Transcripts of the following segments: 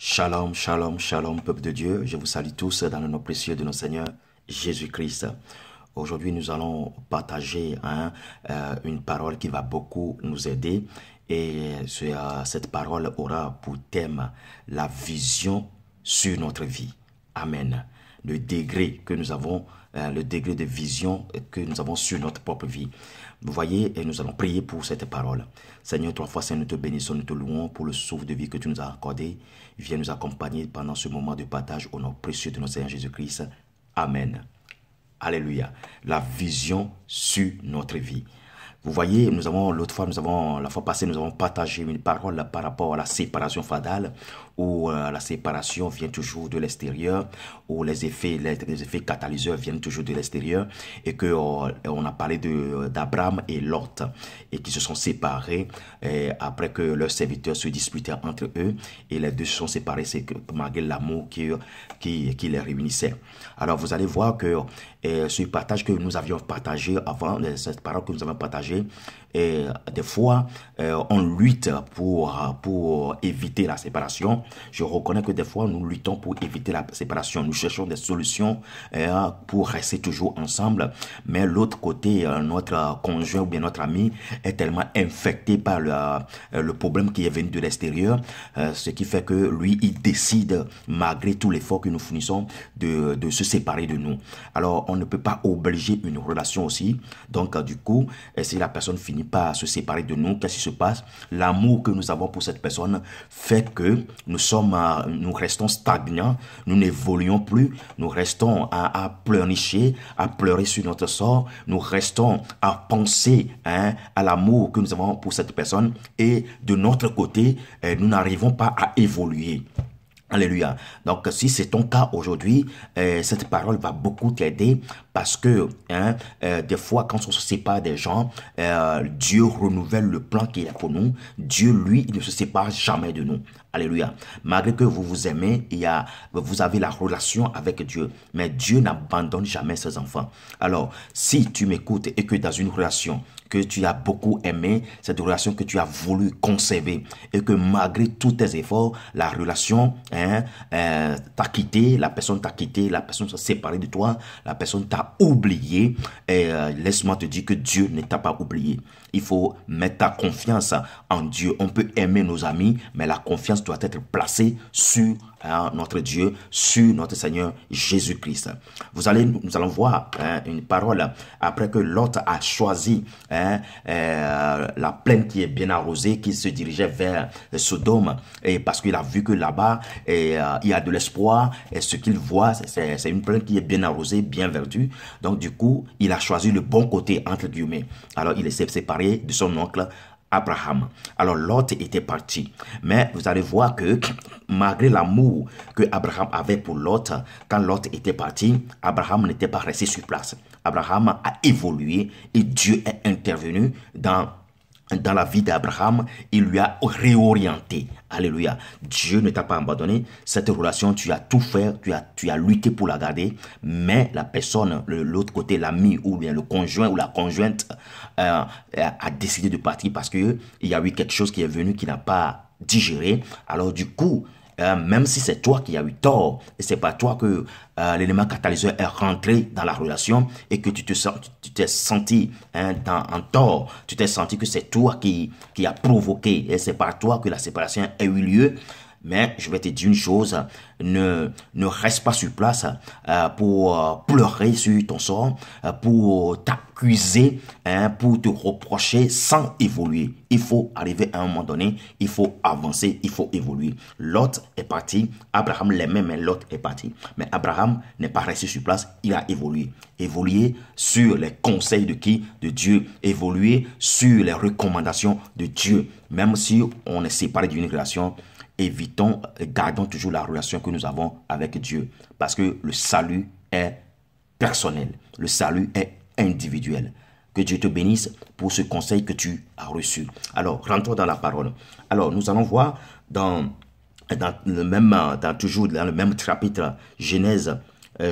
Shalom, shalom, shalom, peuple de Dieu. Je vous salue tous dans le nom précieux de notre Seigneur Jésus-Christ. Aujourd'hui, nous allons partager une parole qui va beaucoup nous aider. Et cette parole aura pour thème la vision sur notre vie. Amen. Le degré que nous avons, le degré de vision que nous avons sur notre propre vie. Vous voyez, et nous allons prier pour cette parole. Seigneur, trois fois, Seigneur, nous te bénissons, nous te louons pour le souffle de vie que tu nous as accordé. Viens nous accompagner pendant ce moment de partage au nom précieux de notre Seigneur Jésus-Christ. Amen. Alléluia. La vision sur notre vie. Vous voyez, la fois passée, nous avons partagé une parole par rapport à la séparation fatale, où la séparation vient toujours de l'extérieur, où les effets catalyseurs viennent toujours de l'extérieur, et que on a parlé d'Abraham et Lot, et qui se sont séparés après que leurs serviteurs se disputaient entre eux, et les deux se sont séparés, c'est malgré l'amour qui les réunissait. Alors vous allez voir que ce partage que nous avions partagé avant, cette parole que nous avons partagée, et des fois, on lutte pour éviter la séparation. Je reconnais que des fois, nous luttons pour éviter la séparation. Nous cherchons des solutions pour rester toujours ensemble. Mais l'autre côté, notre conjoint ou bien notre ami est tellement infecté par le problème qui est venu de l'extérieur, ce qui fait que lui, il décide, malgré tout l'effort que nous fournissons, de se séparer de nous. Alors, on ne peut pas obliger une relation aussi. Donc, du coup, si la personne finit par se séparer de nous, qu'est-ce qui se passe? L'amour que nous avons pour cette personne fait que nous restons stagnants, nous n'évoluons plus, nous restons à pleurnicher, à pleurer sur notre sort, nous restons à penser à l'amour que nous avons pour cette personne, et de notre côté, nous n'arrivons pas à évoluer. Alléluia. Donc, si c'est ton cas aujourd'hui, cette parole va beaucoup t'aider, parce que des fois, quand on se sépare des gens, Dieu renouvelle le plan qu'il a pour nous. Dieu, lui, il ne se sépare jamais de nous. Alléluia. Malgré que vous vous aimez, vous avez la relation avec Dieu, mais Dieu n'abandonne jamais ses enfants. Alors, si tu m'écoutes et que dans une relation que tu as beaucoup aimé, cette relation que tu as voulu conserver, et que malgré tous tes efforts, la relation t'a quitté, la personne t'a quitté, la personne s'est séparée de toi, la personne t'a oublié, et laisse-moi te dire que Dieu ne t'a pas oublié. Il faut mettre ta confiance en Dieu. On peut aimer nos amis, mais la confiance doit être placée sur notre Dieu, sur notre Seigneur Jésus-Christ. Nous allons voir une parole après que Lot a choisi la plaine qui est bien arrosée, qui se dirigeait vers Sodome, et parce qu'il a vu que là-bas il y a de l'espoir, et ce qu'il voit, c'est une plaine qui est bien arrosée, bien verdue. Donc du coup, il a choisi le bon côté, entre guillemets. Alors il s'est séparé de son oncle Abraham. Alors Lot était parti, mais vous allez voir que malgré l'amour que Abraham avait pour Lot, quand Lot était parti, Abraham n'était pas resté sur place. Abraham a évolué, et Dieu est intervenu dans la vie d'Abraham. Il lui a réorienté. Alléluia. Dieu ne t'a pas abandonné. Cette relation, tu as tout fait, tu as lutté pour la garder, mais la personne, l'autre côté, l'ami ou bien le conjoint ou la conjointe a décidé de partir parce que il y a eu quelque chose qui est venu qui n'a pas digéré. Alors du coup, même si c'est toi qui as eu tort, et c'est pas toi que l'élément catalyseur est rentré dans la relation, et que tu t'es senti en tort, tu t'es senti que c'est toi qui a provoqué, et c'est par toi que la séparation a eu lieu. Mais je vais te dire une chose, ne reste pas sur place pour pleurer sur ton sort, pour t'accuser, pour te reprocher sans évoluer. Il faut arriver à un moment donné, il faut avancer, il faut évoluer. Lot est parti, Abraham l'aimait, mais Lot est parti. Mais Abraham n'est pas resté sur place, il a évolué. Évoluer sur les conseils de qui? De Dieu. Évoluer sur les recommandations de Dieu. Même si on est séparé d'une relation, gardons toujours la relation que nous avons avec Dieu. Parce que le salut est personnel. Le salut est individuel. Que Dieu te bénisse pour ce conseil que tu as reçu. Alors, rentrons dans la parole. Alors, nous allons voir toujours dans le même chapitre, Genèse,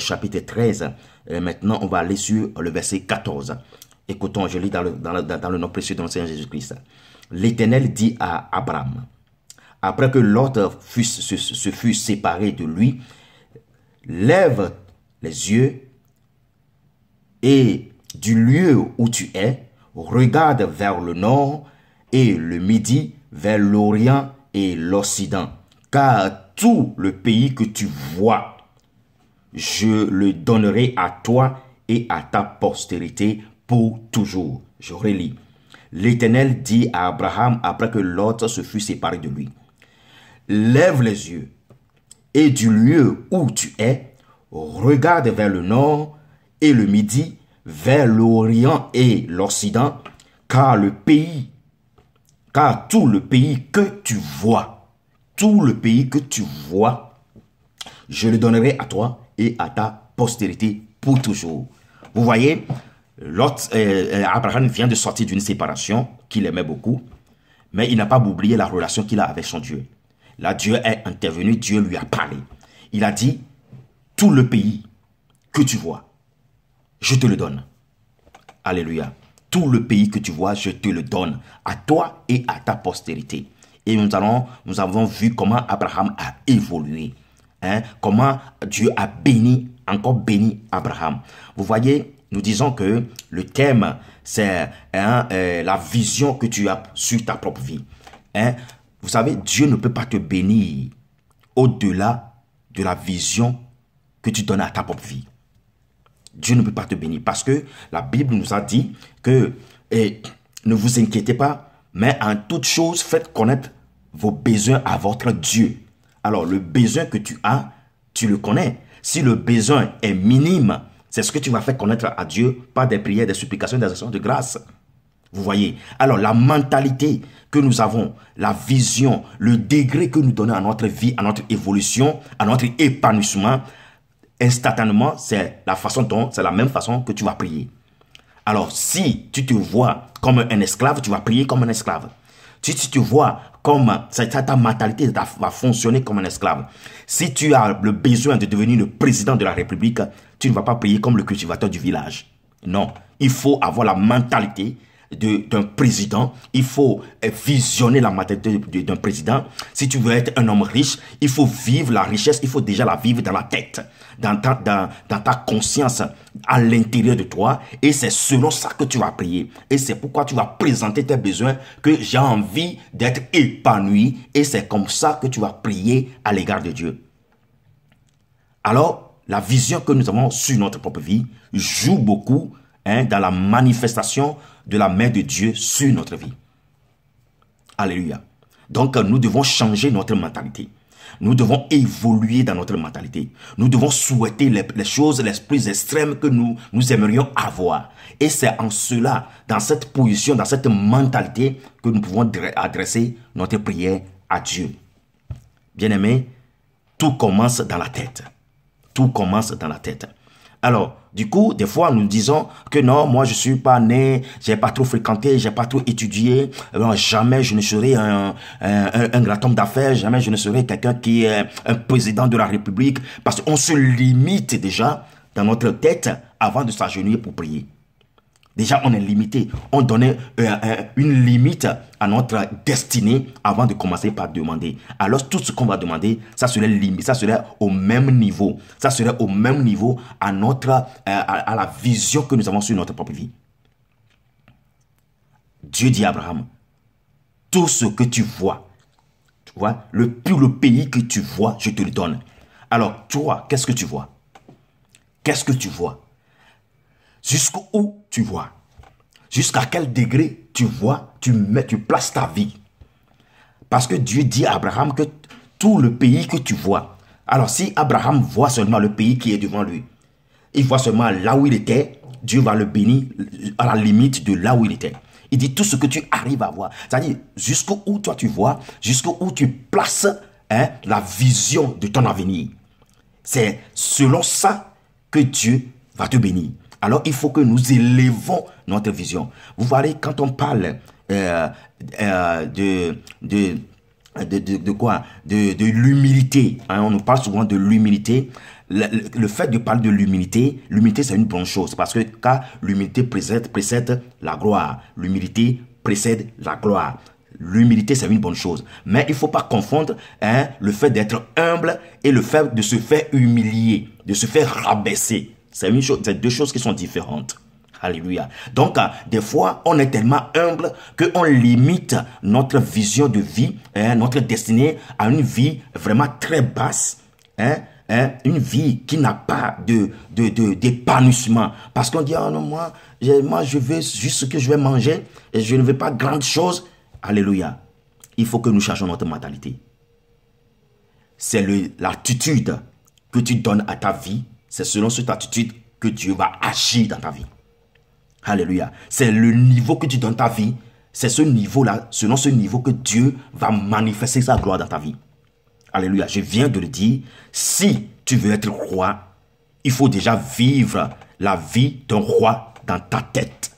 chapitre 13. Maintenant, on va aller sur le verset 14. Écoutons, je lis dans le nom précieux de notre Seigneur Jésus-Christ. L'Éternel dit à Abraham, après que Lot se fut séparé de lui, lève les yeux et du lieu où tu es, regarde vers le nord et le midi, vers l'orient et l'occident. Car tout le pays que tu vois, je le donnerai à toi et à ta postérité pour toujours. Je relis. L'Éternel dit à Abraham après que Lot se fut séparé de lui. Lève les yeux et du lieu où tu es, regarde vers le nord et le midi, vers l'orient et l'occident, car tout le pays que tu vois, je le donnerai à toi et à ta postérité pour toujours. Vous voyez, Abraham vient de sortir d'une séparation qu'il aimait beaucoup, mais il n'a pas oublié la relation qu'il a avec son Dieu. Là, Dieu est intervenu, Dieu lui a parlé. Il a dit, tout le pays que tu vois, je te le donne. Alléluia. Tout le pays que tu vois, je te le donne à toi et à ta postérité. Et nous avons vu comment Abraham a évolué. Comment Dieu a encore béni Abraham. Vous voyez, nous disons que le thème, c'est la vision que tu as sur ta propre vie. Vous savez, Dieu ne peut pas te bénir au-delà de la vision que tu donnes à ta propre vie. Dieu ne peut pas te bénir parce que la Bible nous a dit que ne vous inquiétez pas, mais en toute chose, faites connaître vos besoins à votre Dieu. Alors, le besoin que tu as, tu le connais. Si le besoin est minime, c'est ce que tu vas faire connaître à Dieu par des prières, des supplications, des actions de grâce. Vous voyez? Alors, la mentalité que nous avons, la vision, le degré que nous donnons à notre vie, à notre évolution, à notre épanouissement, instantanément, c'est la même façon que tu vas prier. Alors, si tu te vois comme un esclave, tu vas prier comme un esclave. Si tu te vois comme ta mentalité va fonctionner comme un esclave. Si tu as le besoin de devenir le président de la République, tu ne vas pas prier comme le cultivateur du village. Non, il faut avoir la mentalité d'un président. Il faut visionner la mentalité d'un président. Si tu veux être un homme riche, il faut vivre la richesse. Il faut déjà la vivre dans la tête, dans ta conscience, à l'intérieur de toi. Et c'est selon ça que tu vas prier. Et c'est pourquoi tu vas présenter tes besoins, que j'ai envie d'être épanoui. Et c'est comme ça que tu vas prier à l'égard de Dieu. Alors, la vision que nous avons sur notre propre vie joue beaucoup dans la manifestation de la main de Dieu sur notre vie. Alléluia. Donc, nous devons changer notre mentalité. Nous devons évoluer dans notre mentalité. Nous devons souhaiter les choses les plus extrêmes que nous aimerions avoir. Et c'est en cela, dans cette position, dans cette mentalité, que nous pouvons adresser notre prière à Dieu. Bien-aimés, tout commence dans la tête. Tout commence dans la tête. Alors, du coup, des fois, nous disons que non, moi, je suis pas né, j'ai pas trop fréquenté, j'ai pas trop étudié, jamais je ne serai un grand homme d'affaires, jamais je ne serai quelqu'un qui est un président de la République, parce qu'on se limite déjà dans notre tête avant de s'agenouiller pour prier. Déjà, on est limité. On donnait une limite à notre destinée avant de commencer par demander. Alors, tout ce qu'on va demander, ça serait limite, ça serait au même niveau. Ça serait au même niveau à la vision que nous avons sur notre propre vie. Dieu dit à Abraham, tout ce que tu vois, le pays que tu vois, je te le donne. Alors, toi, qu'est-ce que tu vois? Qu'est-ce que tu vois? Jusqu'où tu vois? Jusqu'à quel degré tu vois, tu places ta vie? Parce que Dieu dit à Abraham que tout le pays que tu vois. Alors si Abraham voit seulement le pays qui est devant lui, il voit seulement là où il était, Dieu va le bénir à la limite de là où il était. Il dit tout ce que tu arrives à voir. C'est-à-dire jusqu'où toi tu vois, jusqu'où tu places la vision de ton avenir. C'est selon ça que Dieu va te bénir. Alors, il faut que nous élevons notre vision. Vous voyez, quand on parle de quoi? De l'humilité. On nous parle souvent de l'humilité. Le fait de parler de l'humilité, c'est une bonne chose. Parce que car l'humilité précède la gloire. L'humilité précède la gloire. l'humilité, c'est une bonne chose. Mais il ne faut pas confondre le fait d'être humble et le fait de se faire humilier, de se faire rabaisser. C'est deux choses qui sont différentes. Alléluia. Donc, des fois, on est tellement humble qu'on limite notre vision de vie, notre destinée à une vie vraiment très basse, une vie qui n'a pas d'épanouissement. Parce qu'on dit, oh non, moi, je veux juste ce que je vais manger et je ne veux pas grande chose. Alléluia. Il faut que nous changeons notre mentalité. C'est l'attitude que tu donnes à ta vie. C'est selon cette attitude que Dieu va agir dans ta vie. Alléluia. C'est le niveau que tu donnes ta vie. C'est ce niveau-là, selon ce niveau que Dieu va manifester sa gloire dans ta vie. Alléluia. Je viens de le dire. Si tu veux être roi, il faut déjà vivre la vie d'un roi dans ta tête.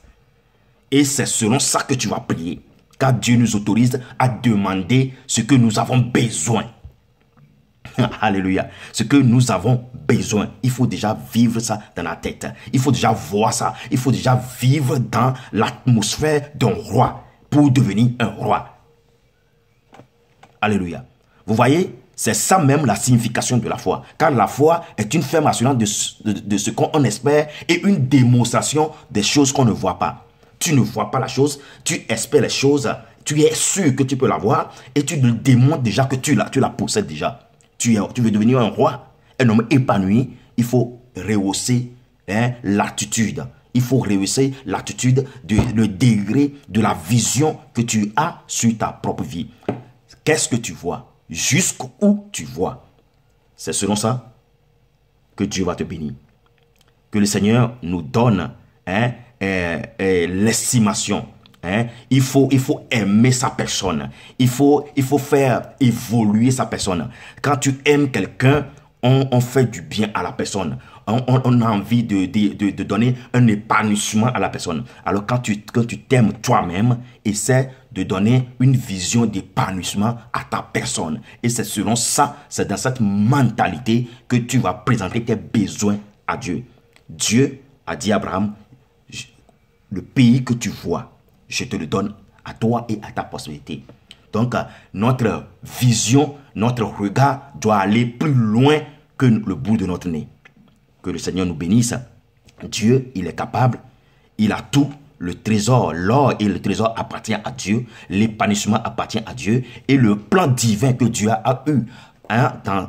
Et c'est selon ça que tu vas prier. Car Dieu nous autorise à demander ce que nous avons besoin. Alléluia. Ce que nous avons besoin, il faut déjà vivre ça dans la tête. Il faut déjà voir ça. Il faut déjà vivre dans l'atmosphère d'un roi pour devenir un roi. Alléluia. Vous voyez, c'est ça même la signification de la foi. Car la foi est une ferme assurance de ce qu'on espère et une démonstration des choses qu'on ne voit pas. Tu ne vois pas la chose, tu espères les choses, tu es sûr que tu peux l'avoir et tu démontres déjà que tu la possèdes déjà. Tu veux devenir un roi, un homme épanoui, il faut rehausser l'attitude. Il faut rehausser l'attitude, le degré de la vision que tu as sur ta propre vie. Qu'est-ce que tu vois? Jusqu'où tu vois? C'est selon ça que Dieu va te bénir. Que le Seigneur nous donne l'estimation. Il faut aimer sa personne. Il faut faire évoluer sa personne. Quand tu aimes quelqu'un, on fait du bien à la personne. On a envie de donner un épanouissement à la personne. Alors quand tu t'aimes toi-même, essaie de donner une vision d'épanouissement à ta personne. Et c'est selon ça, c'est dans cette mentalité que tu vas présenter tes besoins à Dieu. Dieu a dit à Abraham, le pays que tu vois, je te le donne à toi et à ta postérité. Donc, notre vision, notre regard doit aller plus loin que le bout de notre nez. Que le Seigneur nous bénisse. Dieu, il est capable. Il a tout. Le trésor, l'or et le trésor appartiennent à Dieu. L'épanouissement appartient à Dieu. Et le plan divin que Dieu a eu dans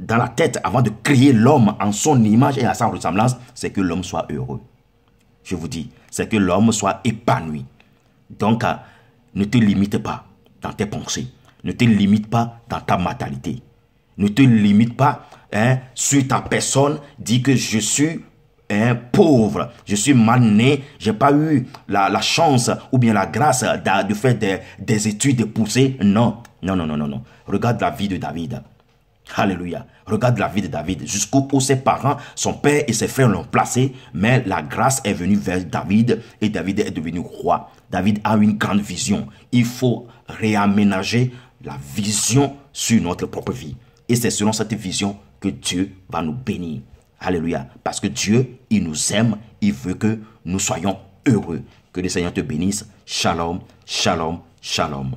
la tête avant de créer l'homme en son image et à sa ressemblance, c'est que l'homme soit heureux. Je vous dis, c'est que l'homme soit épanoui. Donc, ne te limite pas dans tes pensées. Ne te limite pas dans ta mentalité. Ne te limite pas sur ta personne. Dis que je suis pauvre, je suis mal né, je n'ai pas eu la chance ou bien la grâce de faire des études poussées. Non, non, non, non, non, non. Regarde la vie de David. Alléluia. Regarde la vie de David. Jusqu'où ses parents, son père et ses frères l'ont placé. Mais la grâce est venue vers David et David est devenu roi. David a une grande vision. Il faut réaménager la vision sur notre propre vie. Et c'est selon cette vision que Dieu va nous bénir. Alléluia. Parce que Dieu, il nous aime. Il veut que nous soyons heureux. Que le Seigneur te bénisse. Shalom, shalom, shalom.